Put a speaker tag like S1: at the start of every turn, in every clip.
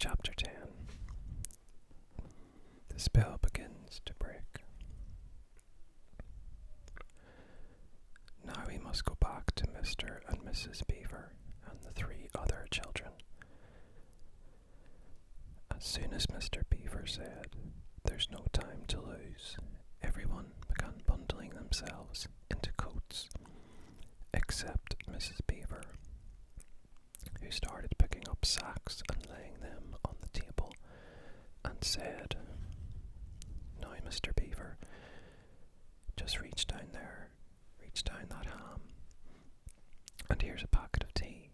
S1: Chapter 10. The spell begins to break. Now we must go back to Mr. and Mrs. Beaver and the 3 other children. As soon as Mr. Beaver said, "There's no time to lose," everyone began bundling themselves into coats, except Mrs. Beaver, who started picking up sacks and laying them on the table, and said, "Now, Mr. Beaver, just reach down there, reach down that ham, and here's a packet of tea,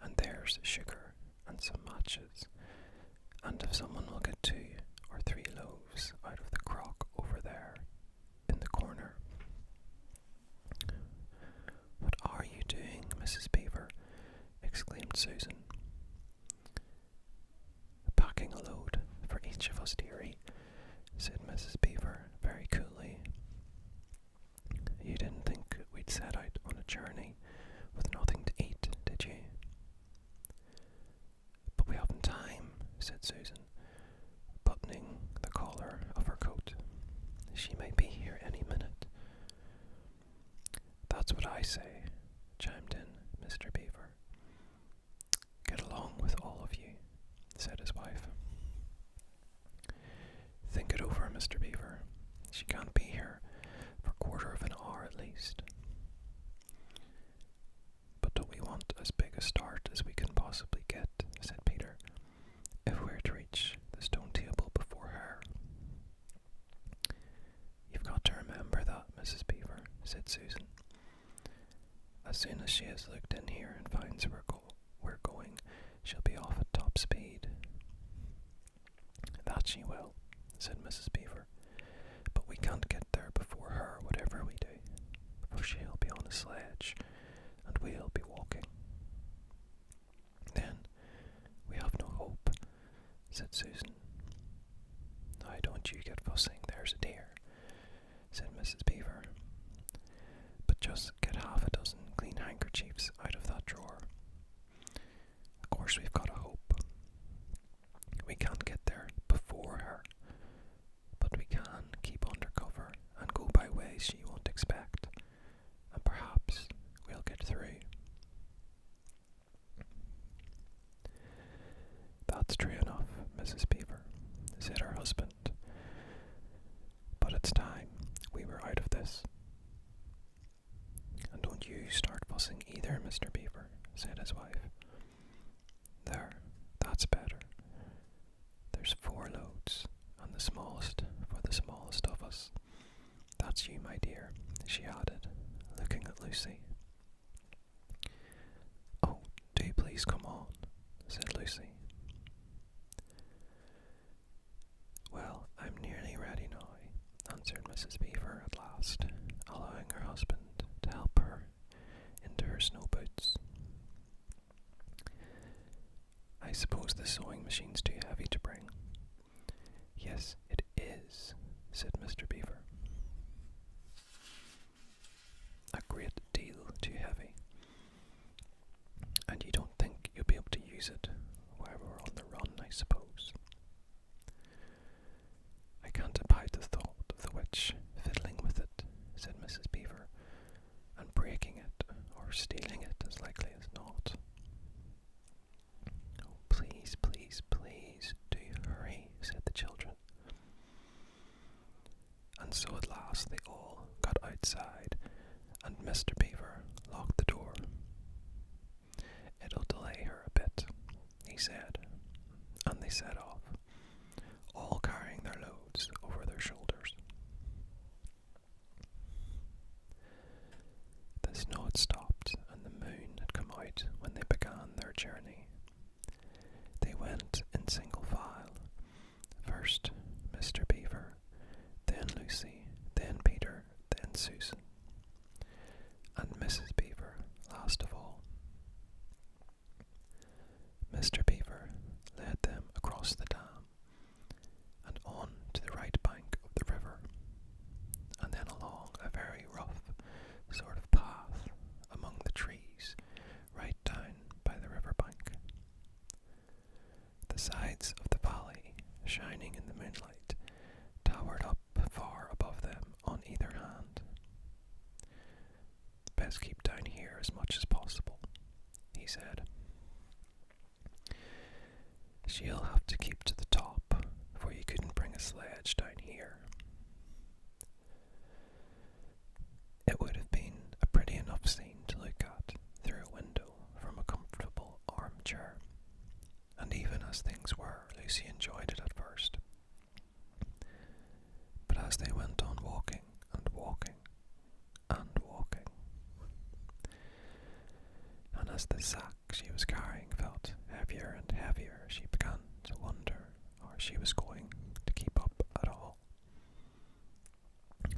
S1: and there's sugar and some matches, and if someone will get 2 or 3 loaves out of the crock over there in the corner." "What are you doing, Mrs. Beaver?" exclaimed Susan. "Packing a load for each of us, dearie," said Mrs. Beaver very coolly. "You didn't think we'd set out on a journey with nothing to eat, did you?" "But we haven't time," said Susan, buttoning the collar of her coat. "She may be here any minute." "That's what I say," chimed in Mr. Beaver. "Get along with all of you," said his wife. "Think it over, Mr. Beaver. She can't be here for a quarter of an hour at least." "But don't we want as big a start as we can possibly get," said Peter, "if we're to reach the stone table before her?" "You've got to remember that, Mrs. Beaver," said Susan. "As soon as she has looked in here and finds we're going, she'll be off at top speed." "That she will," said Mrs. Beaver, "but we can't get there before her whatever we do, for she'll be on a sledge and we'll be walking." "Then we have no hope," said Susan. "Now don't you get fussing, there's a dear," said Mrs. Beaver, "but just get half a dozen clean handkerchiefs out of that drawer. Of course we've got a hope. We can't get there before her, but we can keep under cover and go by ways she won't expect, and perhaps we'll get through." "That's true enough, Mrs. Beaver," said her husband, "but it's time we were out of this." "And don't you start fussing either, Mr. Beaver," said his wife. "There, that's better. There's 4 loads, and the smallest for the smallest of us. That's you, my dear," she added, looking at Lucy. "Oh, do please come on," said Lucy. "Well, I'm nearly ready now," answered Mrs. Beaver at last, allowing her husband to help her into her snow boots. "I suppose the sewing machine's too heavy to bring." "Yes, it is," said Mr. Beaver. "A great deal too heavy. And you don't think you'll be able to use it while we're on the run, I suppose?" "I can't abide the thought of the witch fiddling with it," said Mrs. Beaver, "and breaking it or stealing it as likely as not." "Oh, please, please, please, do hurry," said the children. And so at last they all got outside, and Mr. Beaver locked the door. "It'll delay her a bit," said. "She'll have to keep to the top, for you couldn't bring a sledge down here." It would have been a pretty enough scene to look at through a window from a comfortable armchair, and even as things were, Lucy enjoyed it at first. But as they went on walking and walking and walking, and as the sack she was carrying felt heavier and heavier, she began to wonder how she was going to keep up at all.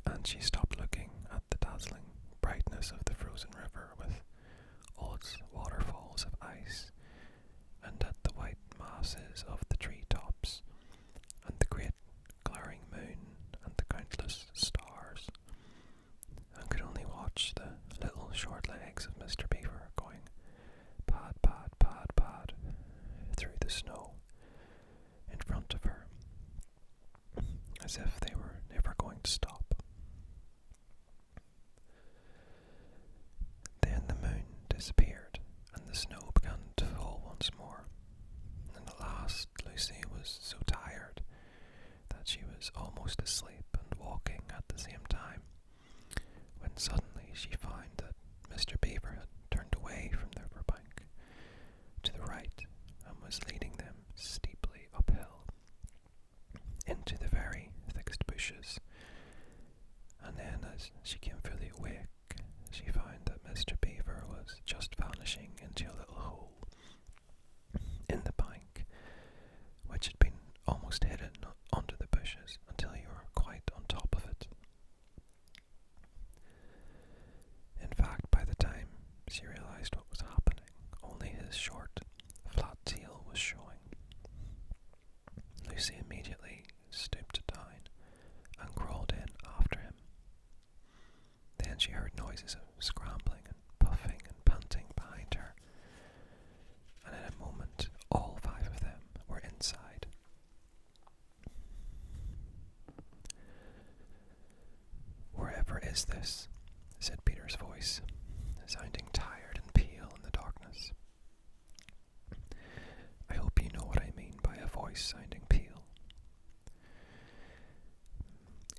S1: And she stopped looking at the dazzling brightness of the frozen river with all its waterfalls of ice, and at the white masses of the treetops, and the great glaring moon, and the countless stars, and could only watch the little short legs of Mr. Beaver going pad, pad, pad, pad through the snow in front of her, as if they were never going to stop. Then the moon disappeared, and the snow began to fall once more, and at last Lucy was so tired that she was almost asleep and walking at the same time, when suddenly she found that Mr. Beaver had turned away from the riverbank to the right and was leading them steeply uphill into the very thickest bushes. And then as she came fully awake, she found that Mr. Beaver was just vanishing into a little hole in the bank, which had been almost hidden under the bushes until you were quite on top of it. In fact, by the time she realized what was happening, only his short, flat tail was showing. Lucy immediately stooped down and crawled in after him. Then she heard noises of scrambling and puffing and panting behind her, and in a moment all 5 of them were inside. "Wherever is this?" said Peter's voice, sounding tired and pale in the darkness. I hope you know what I mean by a voice sounding pale.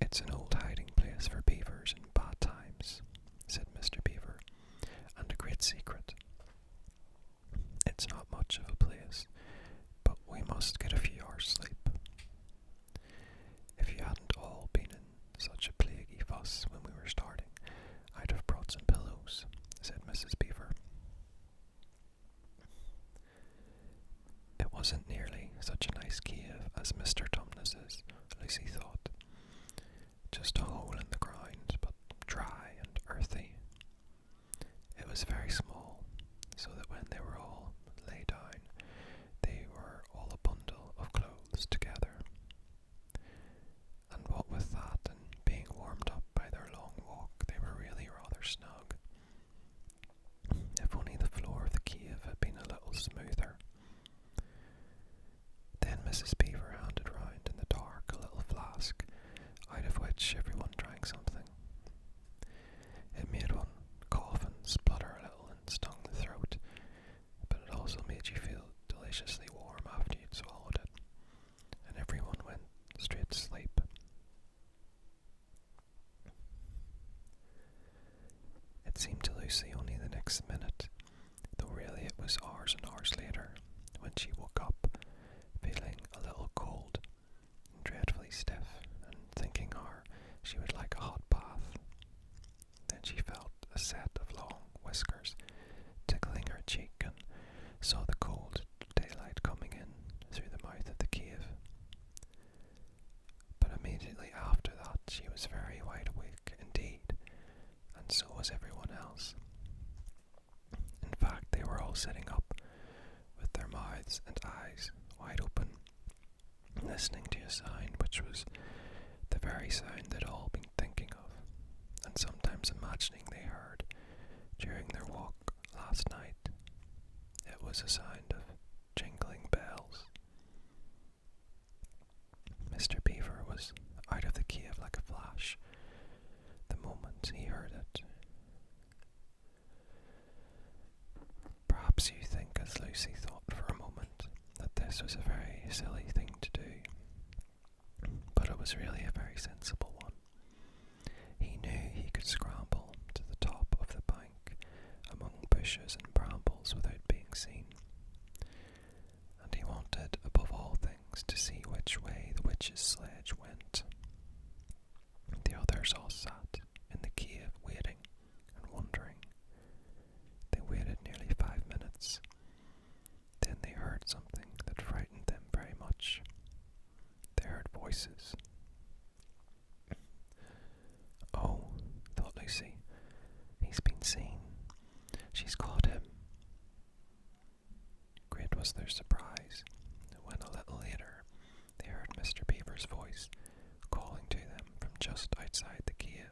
S1: "It's an old hiding place for beavers in bad times," said Mr. Beaver, "and a great secret. It's not much of a place, but we must get a few hours' sleep. If you hadn't all been in such a plaguey fuss when we were starting, I'd have brought some pillows," said Mrs. Beaver. It wasn't nearly such a nice cave as Mr. Tumnus's, Lucy thought. Just a hole in the ground, but dry and earthy. It was very small, so that when they were all lay down, they were all a bundle of clothes together. And what with that and being warmed up by their long walk, they were really rather snug. If only the floor of the cave had been a little smoother. Then Mrs. Beaver handed round in the dark a little flask, out of which everyone drank something. It made one cough and splutter a little and stung the throat, but it also made you feel deliciously warm after you'd swallowed it, and everyone went straight to sleep. It seemed to Lucy only the next minute, though really it was hours and hours later, when she woke up, feeling a little cold and dreadfully stiff, and thinking how she would like a hot bath. Then she felt a set of long whiskers tickling her cheek and saw the cold daylight coming in through the mouth of the cave. But immediately after that she was very wide awake indeed, and so was everyone else. In fact, they were all sitting up with their mouths and eyes wide open, listening to a sound which was the very sound they'd all been thinking of, and sometimes imagining they heard during their walk last night. It was a sound of jingling bells. Mr. Beaver was out of the cave like a flash the moment he heard it. Perhaps you seen, and he wanted above all things to see which way the witch's sledge went. The others all sat in the cave waiting and wondering. They waited nearly 5 minutes. Then they heard something that frightened them very much. They heard voices. "Oh," thought Lucy, "he's been seen. She's caught him." Great was their surprise when a little later they heard Mr. Beaver's voice calling to them from just outside the cave.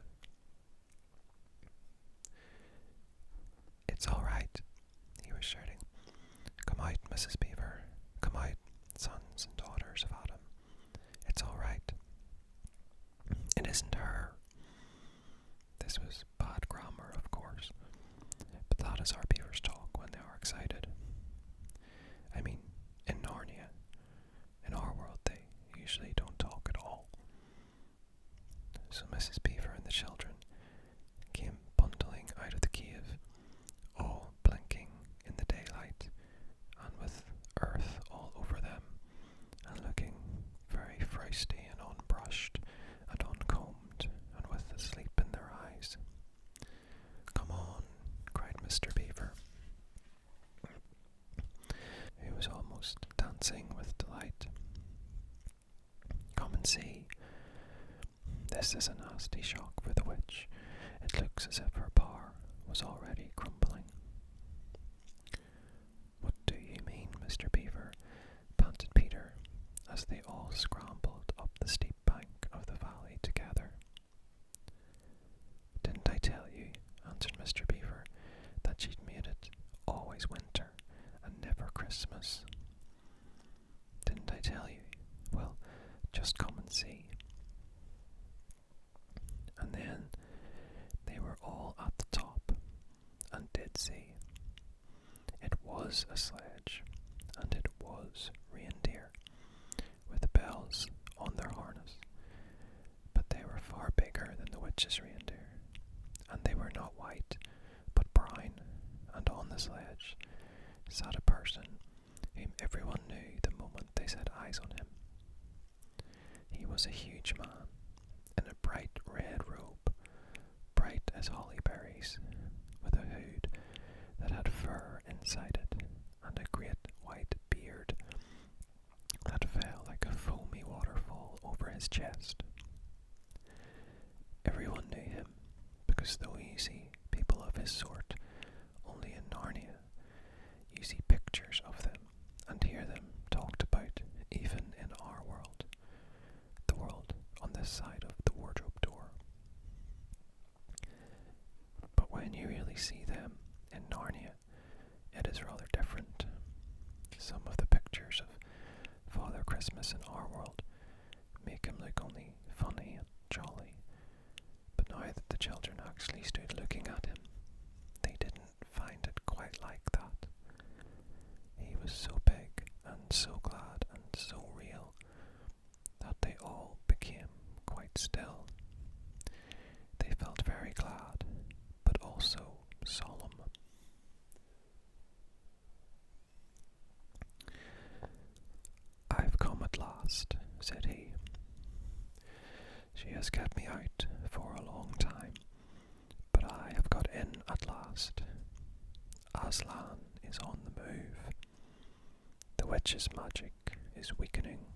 S1: "It's all right," he was shouting. "Come out, Mrs. Beaver. Come out, sons and daughters of Adam. It's all right. It isn't her." This was bad grammar, of course, but that is how beavers talk when they are excited. I mean, in Narnia, in our world, they usually don't talk at all. So Mrs. Beaver and the children came bundling out of the cave, all blinking in the daylight, and with earth all over them, and looking very frosty and unbrushed and uncombed, and with the sleep in their eyes. "Come on," cried Mr. Beaver, who was almost dancing with delight. "Come and see. This is a nasty shock for the witch. It looks as if her power was already crumbling." "What do you mean, Mr. Beaver?" panted Peter, as they all scrambled up the steep bank of the valley together. "Didn't I tell you," answered Mr. Beaver, "that she'd made it always winter and never Christmas? Didn't I tell you? Well, just come and see." And then they were all at the top and did see. It was a sledge, and it was reindeer, with bells on their harness, but they were far bigger than the witch's reindeer, and they were not white, but brown, and on the sledge sat a person whom everyone knew the moment they set eyes on him. He was a huge man, in a bright red robe, bright as holly berries, with a hood that had fur inside it, and a great white beard that fell like a foamy waterfall over his chest. Everyone knew him, because though you see people of his sort only in Narnia, you see pictures of them and hear them talked about even in our world, the world on this side of the wardrobe door. But when you really see them in Narnia, it is rather different. Some of the pictures of Father Christmas in our world make him look only funny and jolly, but now that the children actually stood looking at him, they didn't find it quite like that. He was so big and so glad and so real that they all became quite still. They felt very glad, but also solemn. "I've come at last," said he. "She has kept me out for a long time, but I have got in at last. Aslan is on the move. The witch's magic is weakening."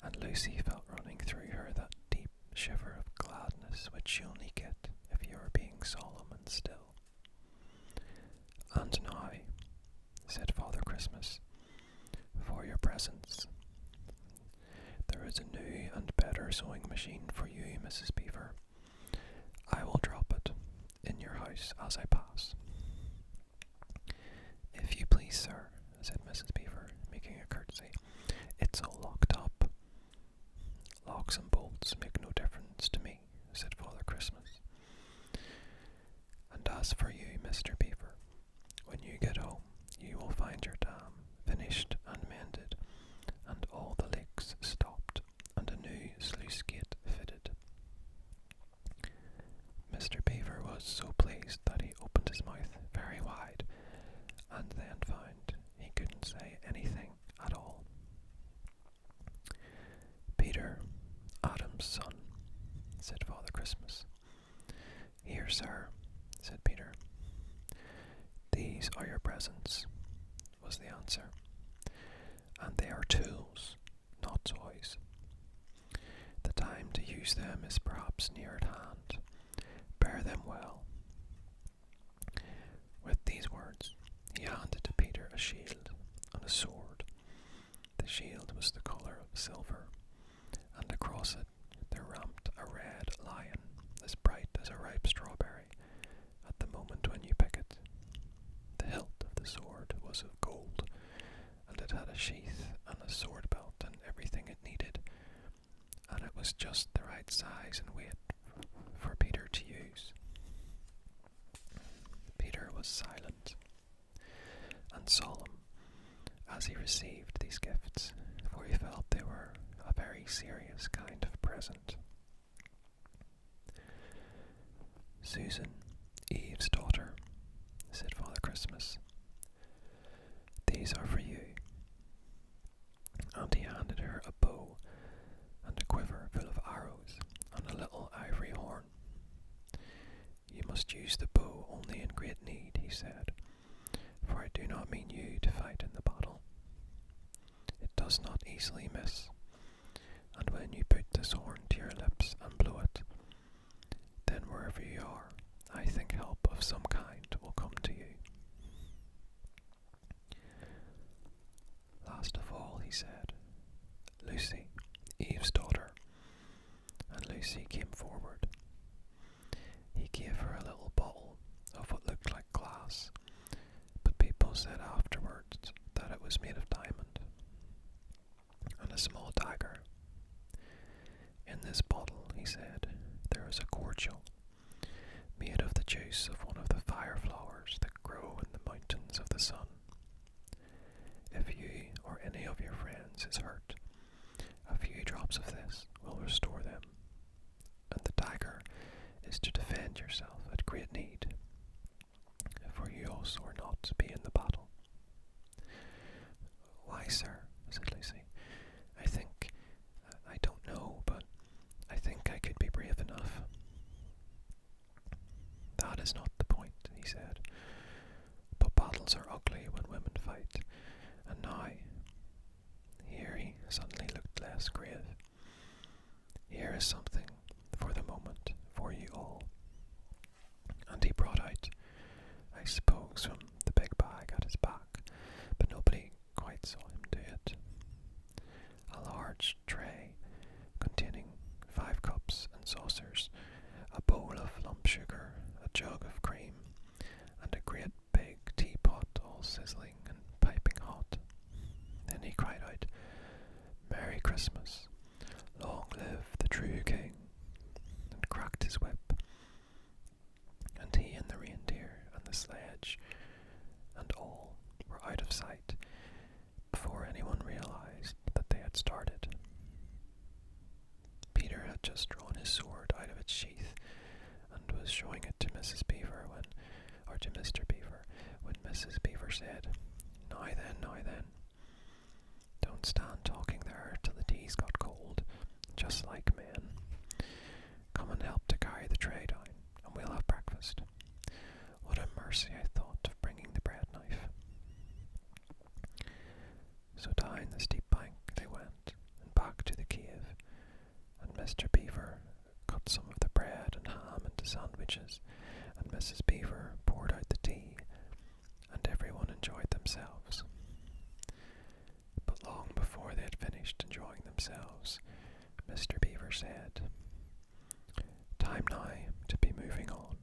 S1: And Lucy felt running through her that deep shiver of gladness which you only get if you are being solemn and still. "And now," said Father Christmas, "for your presents. There is a new and better sewing machine for you, Mrs. Beaver. I will drop it in your house as I pass." "If you please, sir," said Mrs. Beaver, making a curtsy. "It's all locked up." "Locks and bolts make no difference to me," said Father Christmas. "And as for you, Mr. Beaver, when you get home, you will find your dam finished and mended, and all the leaks stopped, and a new sluice gate fitted." Mr. Beaver was so pleased that he opened his mouth and then found he couldn't say anything at all. "Peter, Adam's son," said Father Christmas. "Here, sir," said Peter. "These are your presents," was the answer. "And they are tools, not toys. The time to use them is perhaps near at hand. Bear them well." With these words, he handed to Peter a shield and a sword. The shield was the colour of silver, and across it there ramped a red lion, as bright as a ripe strawberry at the moment when you pick it. The hilt of the sword was of gold, and it had a sheath and a sword belt and everything it needed, and it was just the right size and weight for Peter to use. Peter was silent and solemn as he received these gifts, for he felt they were a very serious kind of present. "Susan, Eve's daughter," said Father Christmas, "these are for you." And he handed her a bow and a quiver full of arrows and a little ivory horn. "You must use the bow only in great need," he said, "for I do not mean you to fight in the battle. It does not easily miss, and when you put this horn to your lips and blow it, then wherever you are, I think help of some kind will come to you." Last of all, he said, "Lucy, Eve's daughter," and Lucy came forward. He gave her a little bottle of what looked like glass, but people said afterwards that it was made of diamond, and a small dagger. "In this bottle," he said, "there is a cordial made of the juice of one of the fire flowers that grow in the mountains of the sun. If you or any of your friends is hurt, a few drops of this will restore them, and the dagger is to defend yourself at great need, for you also are not to be in the battle." "Why, sir," said Lucy, I don't know, but I think I could be brave enough." "That is not the point," he said, "but battles are ugly when women fight, and now," here he suddenly looked less grave, "here is something for the moment for you all." And he brought out, I suppose from the big bag at his back, but nobody quite saw him do it, a large tray containing 5 cups and saucers, a bowl of lump sugar, a jug of cream, and a great big teapot all sizzling and piping hot. Then he cried out, "Merry Christmas, long live the true king," and cracked his whip, and he and the reindeer and the sledge and all were out of sight before anyone realized that they had started. Peter had just drawn his sword out of its sheath and was showing it to Mrs. Beaver to Mr. Beaver, when Mrs. Beaver said, now then, don't stand talking there till the tea's got cold, just like men. Come and help to carry the tray down, and we'll have breakfast. What a mercy I thought of bringing the bread knife." So down the steep bank they went, and back to the cave, and Mr. Beaver cut some of the bread and ham into sandwiches, and Mrs. Beaver poured out the tea, and everyone enjoyed themselves. But long before they had finished enjoying themselves, Mr. Beaver said, "Time now to be moving on.